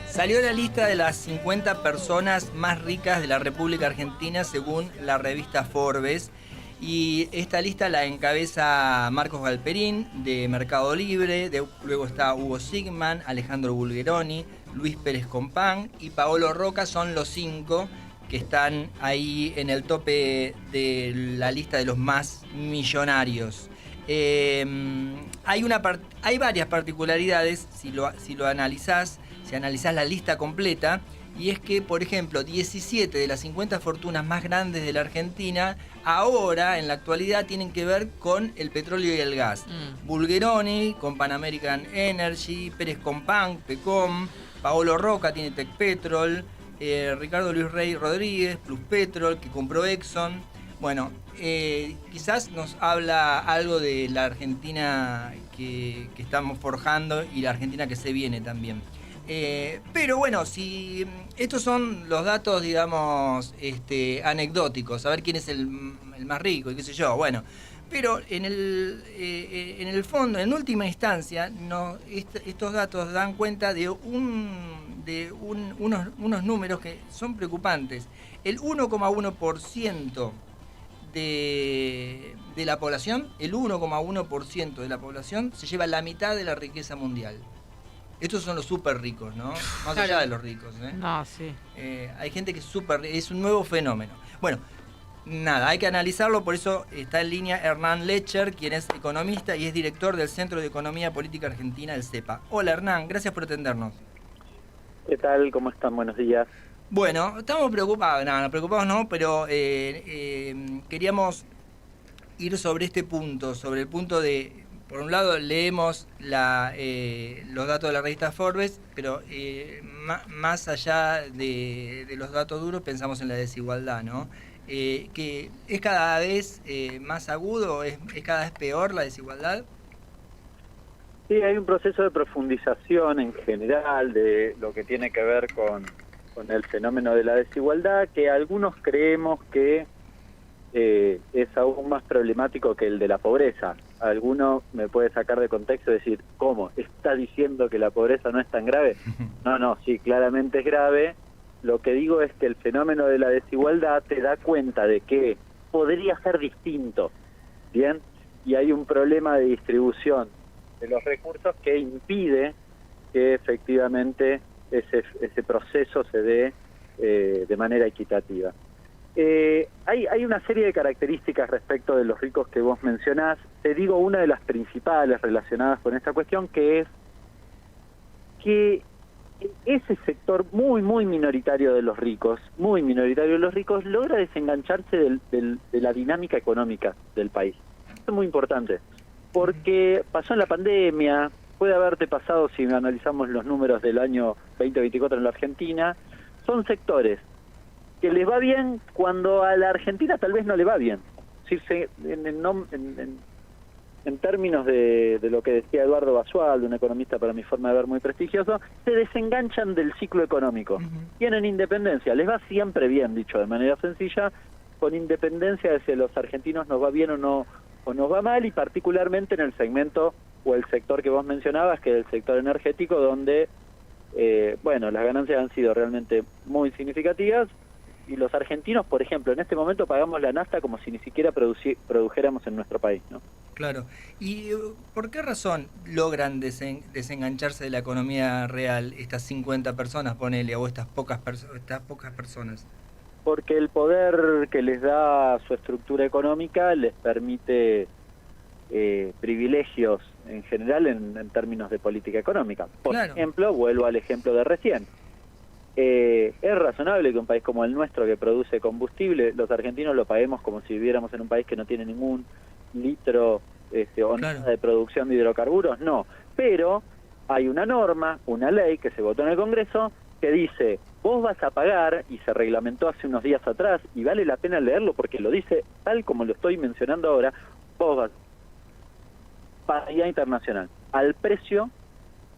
Salió la lista de las 50 personas más ricas de la República Argentina según la revista Forbes. Y esta lista la encabeza Marcos Galperín de Mercado Libre, luego está Hugo Sigman, Alejandro Bulgeroni, Luis Pérez Compán y Paolo Roca. Son los 5 que están ahí en el tope de la lista de los más millonarios. Hay varias particularidades si lo analizás, si analizás la lista completa, y es que, por ejemplo, 17 de las 50 fortunas más grandes de la Argentina ahora, en la actualidad, tienen que ver con el petróleo y el gas. Bulgeroni con Pan American Energy, Pérez Compán, Pecom, Paolo Roca tiene Tecpetrol, Ricardo Luis Rey Rodríguez, Plus Petrol, que compró Exxon. Bueno, quizás nos habla algo de la Argentina que estamos forjando y la Argentina que se viene también. Pero bueno, si estos son los datos, digamos, anecdóticos, saber quién es el más rico y qué sé yo, bueno. Pero en el fondo, en última instancia, estos datos dan cuenta de unos números que son preocupantes. El 1,1% de la población, el 1,1% de la población se lleva la mitad de la riqueza mundial. Estos son los súper ricos, ¿no? Más allá de los ricos, ¿eh? No, sí. Hay gente que es un nuevo fenómeno. Bueno, nada, hay que analizarlo, por eso está en línea Hernán Lecher, quien es economista y es director del Centro de Economía Política Argentina, el CEPA. Hola Hernán, gracias por atendernos. ¿Qué tal? ¿Cómo están? Buenos días. Bueno, estamos preocupados, preocupados no, pero queríamos ir sobre este punto, sobre el punto de, por un lado leemos los datos de la revista Forbes, pero más allá de los datos duros pensamos en la desigualdad, ¿no? Que es cada vez más agudo, es cada vez peor la desigualdad. Sí, hay un proceso de profundización en general de lo que tiene que ver con el fenómeno de la desigualdad, que algunos creemos que es aún más problemático que el de la pobreza. Alguno me puede sacar de contexto y decir, ¿cómo? ¿Está diciendo que la pobreza no es tan grave? No, sí, claramente es grave. Lo que digo es que el fenómeno de la desigualdad te da cuenta de que podría ser distinto, ¿bien? Y hay un problema de distribución de los recursos que impide que efectivamente ese proceso se dé de manera equitativa. Hay una serie de características respecto de los ricos que vos mencionás. Te digo una de las principales relacionadas con esta cuestión, que es que ese sector muy minoritario de los ricos, logra desengancharse de la dinámica económica del país. Esto es muy importante, porque pasó en la pandemia, puede haberte pasado si analizamos los números del año 2024 en la Argentina. Son sectores que les va bien cuando a la Argentina tal vez no le va bien. Es decir, en términos de lo que decía Eduardo Basualdo, un economista para mi forma de ver muy prestigioso, se desenganchan del ciclo económico. Tienen independencia, les va siempre bien, dicho de manera sencilla, con independencia de si a los argentinos nos va bien o nos va mal, y particularmente en el segmento o el sector que vos mencionabas, que es el sector energético, donde las ganancias han sido realmente muy significativas. Y los argentinos, por ejemplo, en este momento pagamos la nafta como si ni siquiera produjéramos en nuestro país, ¿no? Claro. ¿Y por qué razón logran desengancharse de la economía real estas 50 personas, ponele, o estas pocas personas? Porque el poder que les da su estructura económica les permite privilegios en general en términos de política económica. Por ejemplo, vuelvo al ejemplo de recién. Es razonable que un país como el nuestro, que produce combustible, los argentinos lo paguemos como si viviéramos en un país que no tiene ningún litro o nada de producción de hidrocarburos. No, pero hay una norma, una ley que se votó en el Congreso que dice, vos vas a pagar, y se reglamentó hace unos días atrás, y vale la pena leerlo porque lo dice tal como lo estoy mencionando ahora, vos vas a paridad internacional, al precio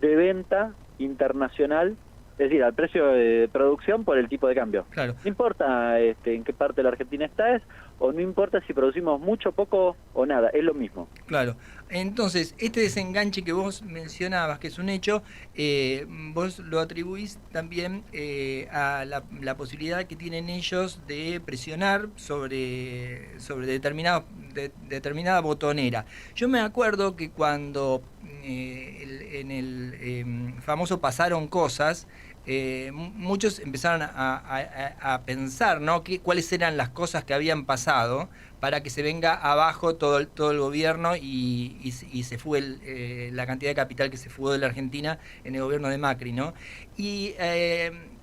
de venta internacional, es decir, al precio de producción por el tipo de cambio. Claro. No importa en qué parte de la Argentina estás o no importa si producimos mucho, poco o nada, es lo mismo. Claro. Entonces, este desenganche que vos mencionabas, que es un hecho, vos lo atribuís también a la posibilidad que tienen ellos de presionar sobre determinada botonera. Yo me acuerdo que cuando en el famoso Pasaron Cosas, muchos empezaron a pensar, ¿no? Cuáles eran las cosas que habían pasado para que se venga abajo todo el gobierno y se fue la cantidad de capital que se fugó de la Argentina en el gobierno de Macri, ¿no? Y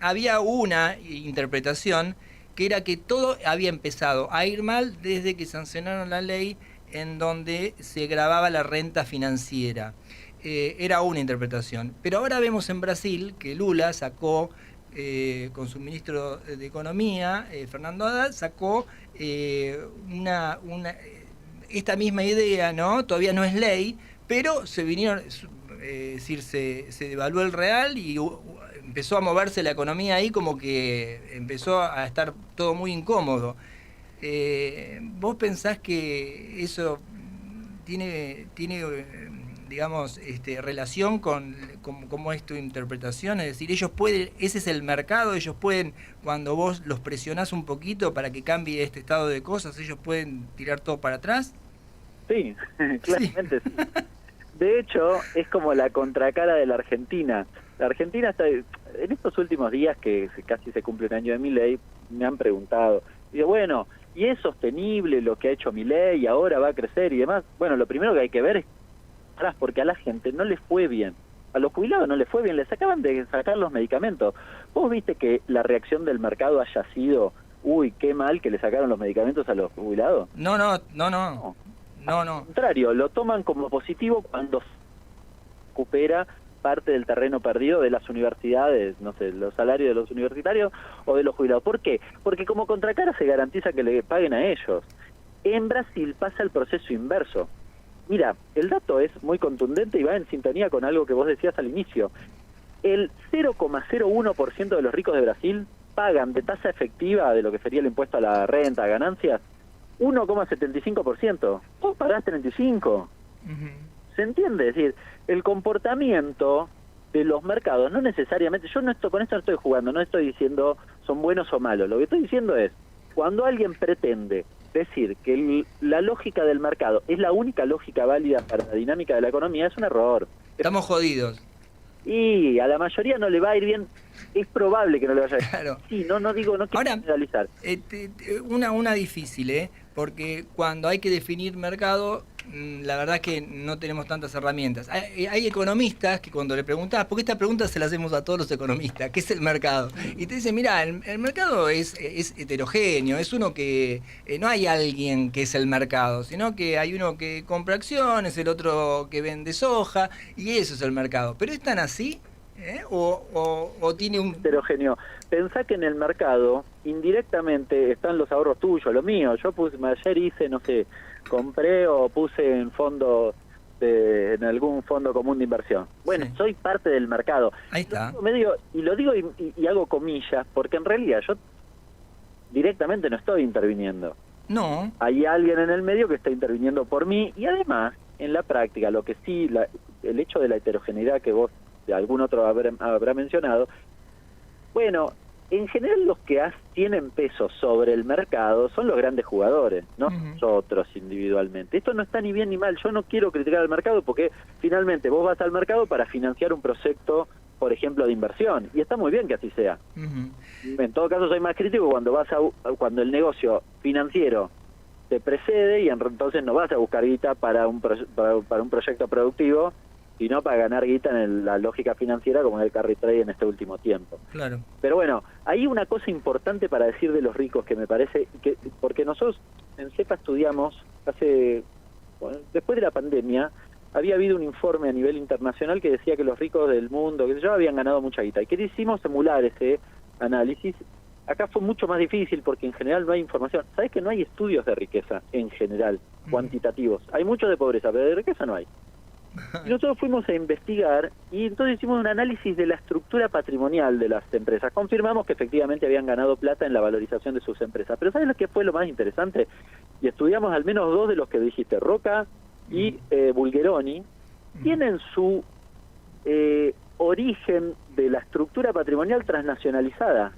había una interpretación que era que todo había empezado a ir mal desde que sancionaron la ley en donde se grababa la renta financiera. Era una interpretación. Pero ahora vemos en Brasil que Lula sacó, con su ministro de Economía, Fernando Haddad, sacó esta misma idea, ¿no? Todavía no es ley, pero se vinieron, se devaluó el real y empezó a moverse la economía ahí, como que empezó a estar todo muy incómodo. ¿Vos pensás que eso tiene digamos, relación con cómo es tu interpretación? Es decir, ellos pueden, ese es el mercado, ellos pueden, cuando vos los presionás un poquito para que cambie este estado de cosas, ellos pueden tirar todo para atrás. Sí, claramente sí. De hecho, es como la contracara de la Argentina. La Argentina está, en estos últimos días, que casi se cumple un año de Milei, me han preguntado, digo, bueno, ¿y es sostenible lo que ha hecho Milei y ahora va a crecer y demás? Bueno, lo primero que hay que ver es porque a la gente no le fue bien, a los jubilados no les fue bien, les acaban de sacar los medicamentos. ¿Vos viste que la reacción del mercado haya sido, uy, qué mal que le sacaron los medicamentos a los jubilados? No. Al contrario, lo toman como positivo cuando recupera parte del terreno perdido de las universidades, no sé, los salarios de los universitarios o de los jubilados. ¿Por qué? Porque como contracara se garantiza que le paguen a ellos. En Brasil pasa el proceso inverso. Mira, el dato es muy contundente y va en sintonía con algo que vos decías al inicio. El 0,01% de los ricos de Brasil pagan de tasa efectiva de lo que sería el impuesto a la renta, a ganancias, 1,75%. Vos pagás 35%. Uh-huh. ¿Se entiende? Es decir, el comportamiento de los mercados no necesariamente... Yo con esto no estoy jugando, no estoy diciendo son buenos o malos. Lo que estoy diciendo es, cuando alguien pretende decir que la lógica del mercado es la única lógica válida para la dinámica de la economía, es un error. Estamos jodidos. Y a la mayoría no le va a ir bien, es probable que no le vaya a ir bien. Claro. Sí, no digo, no quiero generalizar. Una difícil, porque cuando hay que definir mercado, la verdad es que no tenemos tantas herramientas. Hay economistas que cuando le preguntás, porque esta pregunta se la hacemos a todos los economistas, ¿qué es el mercado? Y te dicen, mira, el mercado es heterogéneo, es uno que no hay alguien que es el mercado, sino que hay uno que compra acciones, el otro que vende soja, y eso es el mercado. ¿Pero es tan así? ¿O tiene un...? Heterogéneo. Pensá que en el mercado, indirectamente, están los ahorros tuyos, los míos. Yo ayer hice, no sé, compré o puse en algún fondo común de inversión. Bueno, sí, soy parte del mercado. Ahí está. Lo digo y hago comillas, porque en realidad yo directamente no estoy interviniendo. No. Hay alguien en el medio que está interviniendo por mí, y además, en la práctica, lo que sí, el hecho de la heterogeneidad que vos de algún otro habrá mencionado, bueno, en general los que tienen peso sobre el mercado son los grandes jugadores, no nosotros individualmente. Esto no está ni bien ni mal, yo no quiero criticar al mercado porque finalmente vos vas al mercado para financiar un proyecto, por ejemplo, de inversión, y está muy bien que así sea. En todo caso soy más crítico cuando cuando el negocio financiero te precede y entonces no vas a buscar guita para un proyecto productivo, sino para ganar guita en la lógica financiera como en el carry trade en este último tiempo. Claro. Pero bueno, hay una cosa importante para decir de los ricos que me parece, porque nosotros en CEPA estudiamos después de la pandemia, había habido un informe a nivel internacional que decía que los ricos del mundo, que yo, habían ganado mucha guita. ¿Y qué hicimos? Emular ese análisis. Acá fue mucho más difícil porque en general no hay información. ¿Sabés que no hay estudios de riqueza en general, cuantitativos? Hay muchos de pobreza, pero de riqueza no hay. Y nosotros fuimos a investigar y entonces hicimos un análisis de la estructura patrimonial de las empresas. Confirmamos que efectivamente habían ganado plata en la valorización de sus empresas. Pero ¿sabes lo que fue lo más interesante? y estudiamos al menos dos de los que dijiste, Roca y Bulgeroni, tienen su origen de la estructura patrimonial transnacionalizada.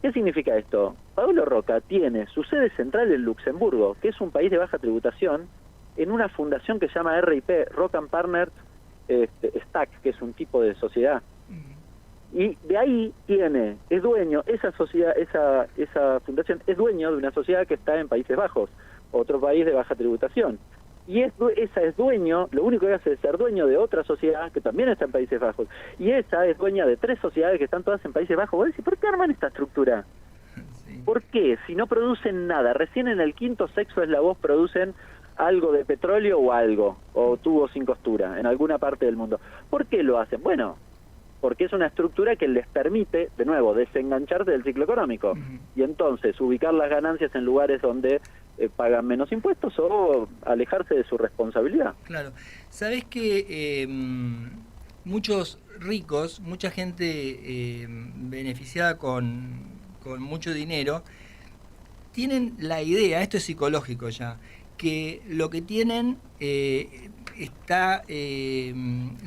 ¿Qué significa esto? Pablo Roca tiene su sede central en Luxemburgo, que es un país de baja tributación, en una fundación que se llama RIP, Rock and Partners Stack, que es un tipo de sociedad. Y de ahí es dueño, esa sociedad, esa fundación es dueño de una sociedad que está en Países Bajos, otro país de baja tributación. Y esa es dueño, lo único que hace es ser dueño de otra sociedad que también está en Países Bajos. Y esa es dueña de 3 sociedades que están todas en Países Bajos. Vos decís, ¿por qué arman esta estructura? Sí. ¿Por qué? Si no producen nada, recién en el quinto, sexto eslabón producen algo de petróleo o algo, o tubos sin costura, en alguna parte del mundo. ¿Por qué lo hacen? Bueno, porque es una estructura que les permite, de nuevo, desengancharse del ciclo económico. Y entonces ubicar las ganancias en lugares donde pagan menos impuestos o alejarse de su responsabilidad. Claro. ¿Sabés que muchos ricos, mucha gente beneficiada con mucho dinero, tienen la idea, esto es psicológico ya, que lo que tienen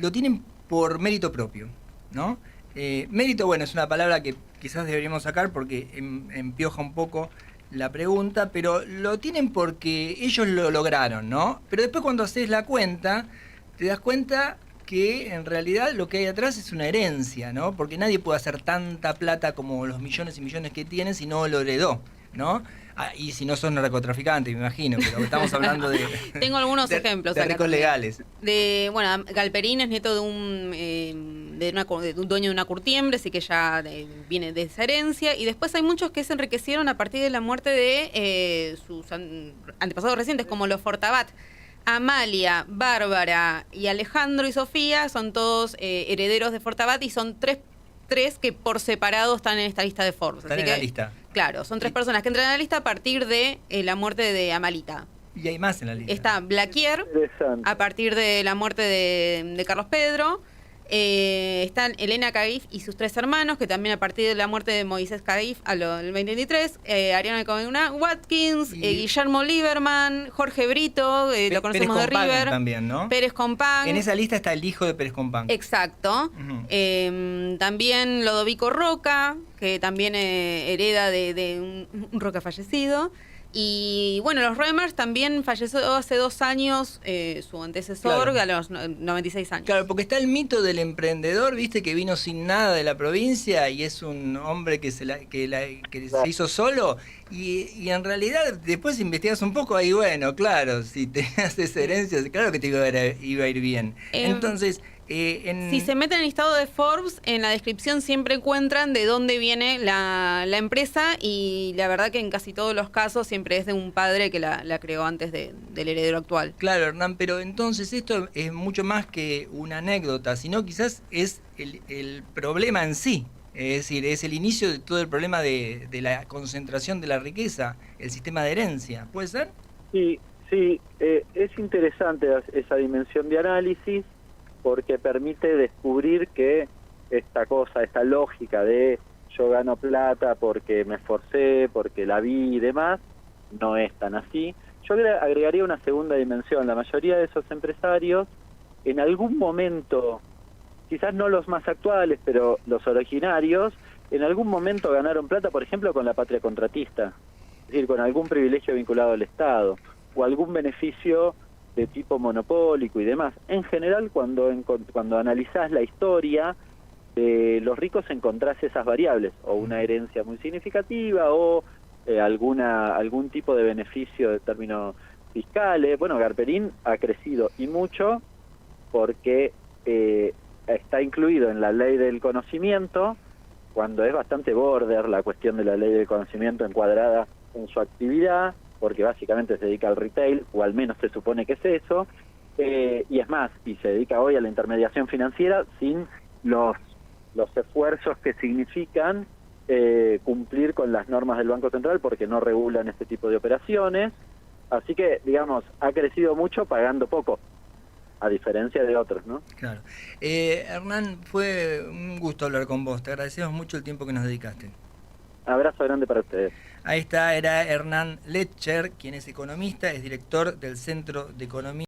lo tienen por mérito propio, ¿no? Mérito, bueno, es una palabra que quizás deberíamos sacar porque empioja un poco la pregunta, pero lo tienen porque ellos lo lograron, ¿no? Pero después cuando haces la cuenta, te das cuenta que en realidad lo que hay atrás es una herencia, ¿no? Porque nadie puede hacer tanta plata como los millones y millones que tienen si no lo heredó, ¿no? Y si no son narcotraficantes, me imagino, pero estamos hablando de... Tengo algunos ejemplos. De ricos legales. Bueno, Galperín es nieto de un dueño de una curtiembre, así que ya viene de esa herencia. Y después hay muchos que se enriquecieron a partir de la muerte de sus antepasados recientes, como los Fortabat. Amalia, Bárbara y Alejandro y Sofía son todos herederos de Fortabat y son tres que por separado están en esta lista de Forbes. Están en la lista. Claro, son 3 personas que entran en la lista a partir de la muerte de Amalita. Y hay más en la lista. Está Blaquier, a partir de la muerte de Carlos Pedro. Están Elena Caif y sus 3 hermanos, que también a partir de la muerte de Moisés Caif al 2023. Ariana Comuna Watkins, Guillermo Lieberman, Jorge Brito, lo conocemos de River. También, ¿no? Pérez Compán. En esa lista está el hijo de Pérez Compán. Exacto. También Lodovico Roca, que también hereda de un Roca fallecido. Y bueno, los Remers también falleció hace 2 años su antecesor, claro, a los 96 años. Claro, porque está el mito del emprendedor, viste, que vino sin nada de la provincia y es un hombre que se hizo solo. Y en realidad, después investigas un poco, ahí bueno, claro, si tenías esa herencia, claro que te iba a ir bien. Entonces... Si se meten en el listado de Forbes, en la descripción siempre encuentran de dónde viene la empresa, y la verdad que en casi todos los casos siempre es de un padre que la creó antes del heredero actual. Claro, Hernán, pero entonces esto es mucho más que una anécdota, sino quizás es el problema en sí. Es decir, es el inicio de todo el problema de la concentración de la riqueza, el sistema de herencia. ¿Puede ser? Sí, es interesante esa dimensión de análisis, porque permite descubrir que esta lógica de yo gano plata porque me esforcé, porque la vi y demás, no es tan así. Yo agregaría una segunda dimensión. La mayoría de esos empresarios, en algún momento, quizás no los más actuales, pero los originarios, en algún momento ganaron plata, por ejemplo, con la patria contratista, es decir, con algún privilegio vinculado al Estado, o algún beneficio de tipo monopólico y demás. En general, cuando analizás la historia de los ricos, encontrás esas variables, o una herencia muy significativa, o algún tipo de beneficio de términos fiscales. Bueno, Galperín ha crecido y mucho porque está incluido en la ley del conocimiento, cuando es bastante border la cuestión de la ley del conocimiento encuadrada en su actividad, porque básicamente se dedica al retail, o al menos se supone que es eso, y es más, y se dedica hoy a la intermediación financiera sin los esfuerzos que significan cumplir con las normas del Banco Central, porque no regulan este tipo de operaciones. Así que, digamos, ha crecido mucho pagando poco, a diferencia de otros, ¿no? Claro. Hernán, fue un gusto hablar con vos. Te agradecemos mucho el tiempo que nos dedicaste. Abrazo grande para ustedes. Ahí está, era Hernán Letcher, quien es economista, es director del Centro de Economía